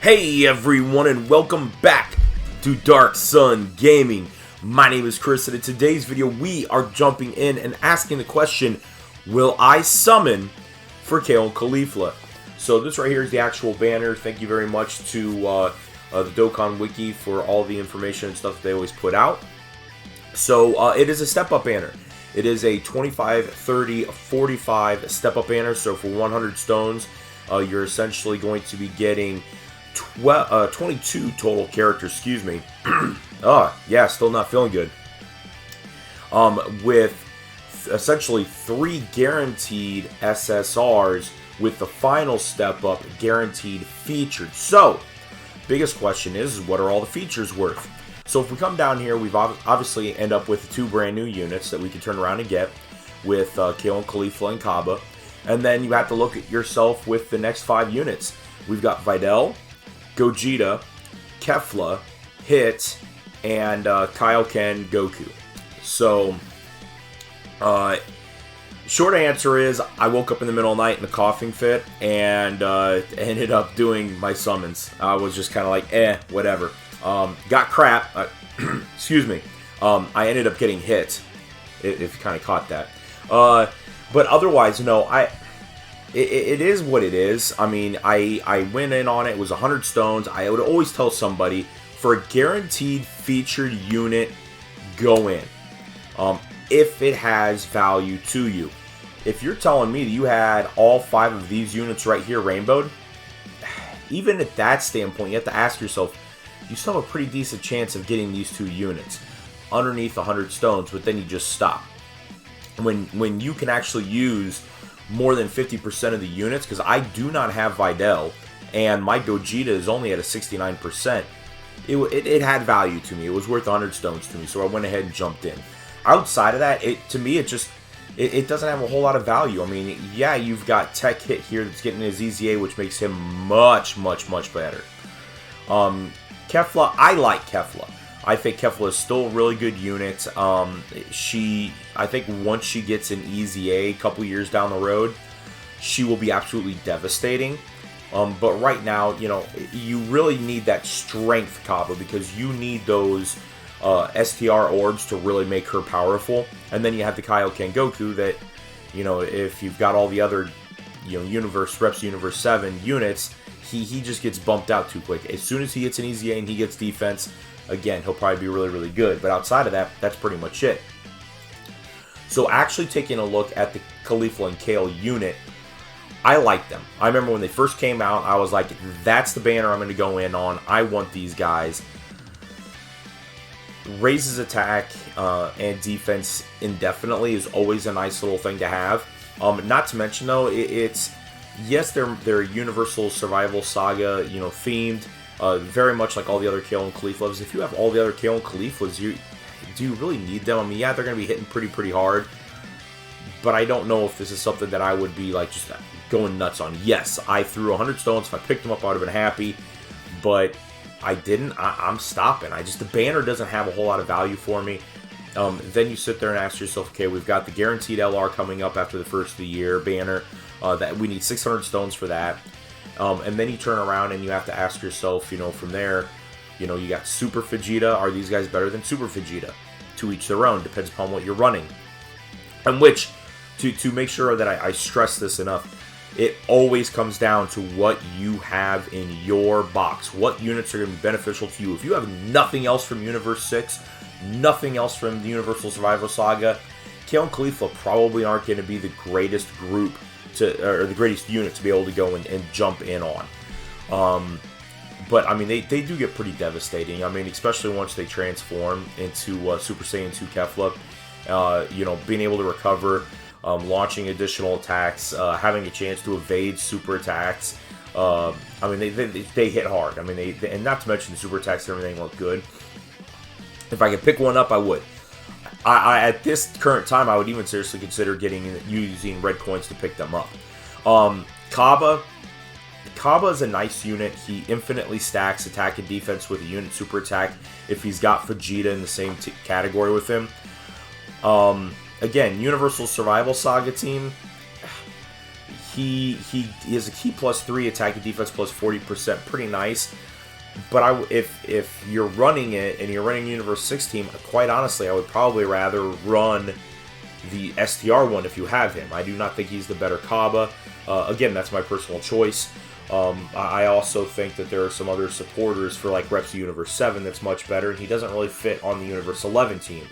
Hey everyone, and welcome back to Darkson Gaming. My name is Chris, and in today's video we are jumping in and asking the question, will I summon for Kale Caulifla? So this right here is the actual banner. Thank you very much to the Dokkan Wiki for all the information and stuff that they always put out. So it is a step-up banner. It is a 25, 30, 45 step-up banner. So for 100 stones, you're essentially going to be getting 22 total characters, excuse me. Yeah, still not feeling good. With essentially 3 guaranteed SSRs, with the final step up guaranteed featured. So, biggest question is what are all the features worth? So if we come down here, we've obviously end up with 2 brand new units that we can turn around and get with Kale Caulifla and Kabba. And then you have to look at yourself with the next 5 units. We've got Videl, Gogeta, Kefla, Hit, and Kale Goku. So, short answer is I woke up in the middle of the night in a coughing fit and ended up doing my summons. I was just kind of like, whatever. Got crap. Excuse me. I ended up getting hit, if you kind of caught that. But otherwise, no, It is what it is. I mean, I went in on it. It was 100 stones. I would always tell somebody, for a guaranteed featured unit, go in. If it has value to you. If you're telling me that you had all 5 of these units right here rainbowed, even at that standpoint, you have to ask yourself, you still have a pretty decent chance of getting these 2 units underneath 100 stones, but then you just stop. When you can actually use more than 50% of the units, because I do not have Videl, and my Gogeta is only at a 69%, it had value to me. It was worth 100 stones to me, so I went ahead and jumped in. Outside of that, to me, it doesn't have a whole lot of value. I mean, yeah, you've got Tech Hit here that's getting his EZA, which makes him much, much, much better. Kefla, I like Kefla. I think Kefla is still a really good unit. I think once she gets an EZA a couple years down the road, she will be absolutely devastating. But right now, you know, you really need that strength Kabba, because you need those STR orbs to really make her powerful. And then you have the Kale Goku that, you know, if you've got all the other, you know, Universe 7 units, he just gets bumped out too quick. As soon as he gets an EZA and he gets defense, again, he'll probably be really, really good. But outside of that, that's pretty much it. So actually taking a look at the Caulifla and Kale unit, I like them. I remember when they first came out, I was like, that's the banner I'm going to go in on. I want these guys. Raises attack and defense indefinitely is always a nice little thing to have. Not to mention, though, yes, they're Universal Survival Saga, you know, themed. Very much like all the other Kale and Cauliflas. If you have all the other Kale and Cauliflas, do you really need them? I mean, yeah, they're going to be hitting pretty hard, but I don't know if this is something that I would be like just going nuts on. Yes, I threw 100 stones. If I picked them up, I would have been happy, but I didn't. I'm stopping. The banner doesn't have a whole lot of value for me. Then you sit there and ask yourself, okay, we've got the guaranteed LR coming up after the first of the year banner. That we need 600 stones for that. And then you turn around and you have to ask yourself, you know, from there, you know, you got Super Vegeta. Are these guys better than Super Vegeta? To each their own. Depends upon what you're running. And which, to make sure that I stress this enough, it always comes down to what you have in your box. What units are going to be beneficial to you. If you have nothing else from Universe 6, nothing else from the Universal Survival Saga, Kale and Caulifla probably aren't going to be the greatest group or the greatest unit to be able to go and jump in on. But I mean, they do get pretty devastating. I mean, especially once they transform into Super Saiyan 2 Kefla. You know, being able to recover, launching additional attacks, having a chance to evade super attacks. I mean, they hit hard. I mean, and not to mention the super attacks and everything look good. If I could pick one up, I would. At this current time, I would even seriously consider using red coins to pick them up. Kabba is a nice unit. He infinitely stacks attack and defense with a unit super attack if he's got Vegeta in the same category with him. Again, Universal Survival Saga team, he is a key +3, attack and defense +40%, pretty nice. But if you're running it and you're running Universe 6 team, quite honestly, I would probably rather run the STR one if you have him. I do not think he's the better Kabba. Again, that's my personal choice. I also think that there are some other supporters for like Reps Universe 7 that's much better, and he doesn't really fit on the Universe 11 team.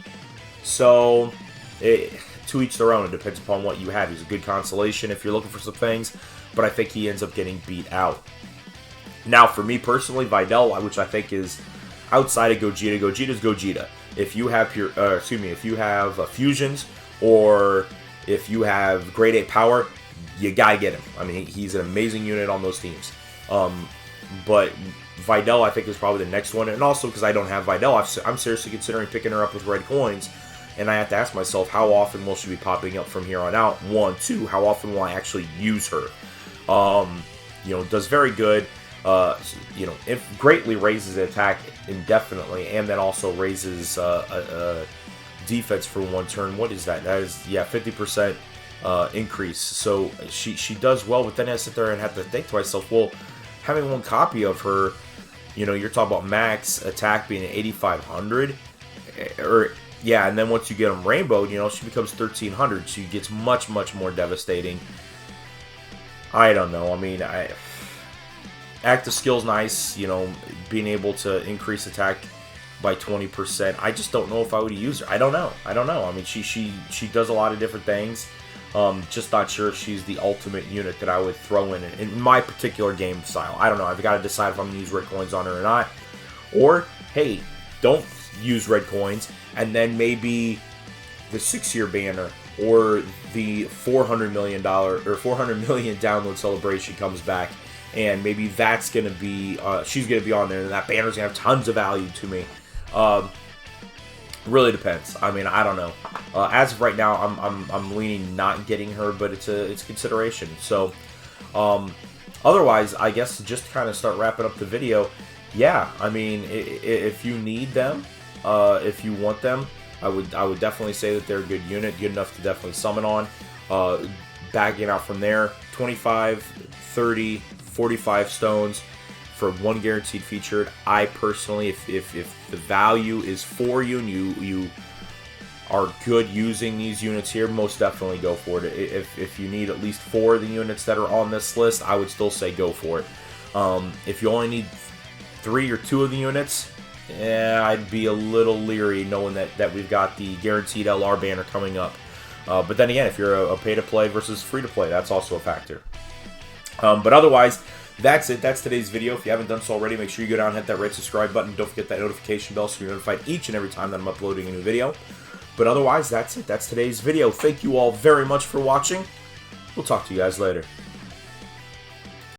So, to each their own. It depends upon what you have. He's a good consolation if you're looking for some things, but I think he ends up getting beat out. Now, for me personally, Videl, which I think is outside of Gogeta, Gogeta's Gogeta. If you have if you have fusions, or if you have grade 8 power, you gotta get him. I mean, he's an amazing unit on those teams. But Videl, I think, is probably the next one. And also, because I don't have Videl, I'm seriously considering picking her up with red coins. And I have to ask myself, how often will she be popping up from here on out? 1, 2, how often will I actually use her? Does very good. It greatly raises attack indefinitely, and then also raises defense for 1 turn. What is that? That is, 50% increase. So she does well, but then I sit there and have to think to myself, well, having 1 copy of her, you're talking about max attack being 8,500, and then once you get them rainbowed, she becomes 1,300. She gets much, much more devastating. I don't know. I mean, active skill's nice, being able to increase attack by 20%. I just don't know if I would use her. I don't know. I mean, she does a lot of different things. Just not sure if she's the ultimate unit that I would throw in my particular game style. I don't know. I've got to decide if I'm going to use red coins on her or not. Or, hey, don't use red coins, and then maybe the 6-year banner or the $400 million or 400 million download celebration comes back, and maybe that's gonna be she's gonna be on there, and that banner's gonna have tons of value to me. Really depends. I mean, I don't know. As of right now, I'm leaning not getting her, but it's a consideration. So, otherwise, I guess just to kind of start wrapping up the video. Yeah, I mean, if you need them, if you want them, I would definitely say that they're a good unit, good enough to definitely summon on. Backing out from there, 25, 30, 45 stones for 1 guaranteed featured. I personally, if the value is for you and you are good using these units here, most definitely go for it. If you need at least 4 of the units that are on this list, I would still say go for it. If you only need 3 or 2 of the units, I'd be a little leery knowing that we've got the guaranteed LR banner coming up. But then again, if you're a pay-to-play versus free-to-play, that's also a factor. But otherwise, that's it. That's today's video. If you haven't done so already, make sure you go down and hit that red subscribe button. Don't forget that notification bell so you're notified each and every time that I'm uploading a new video. But otherwise, that's it. That's today's video. Thank you all very much for watching. We'll talk to you guys later.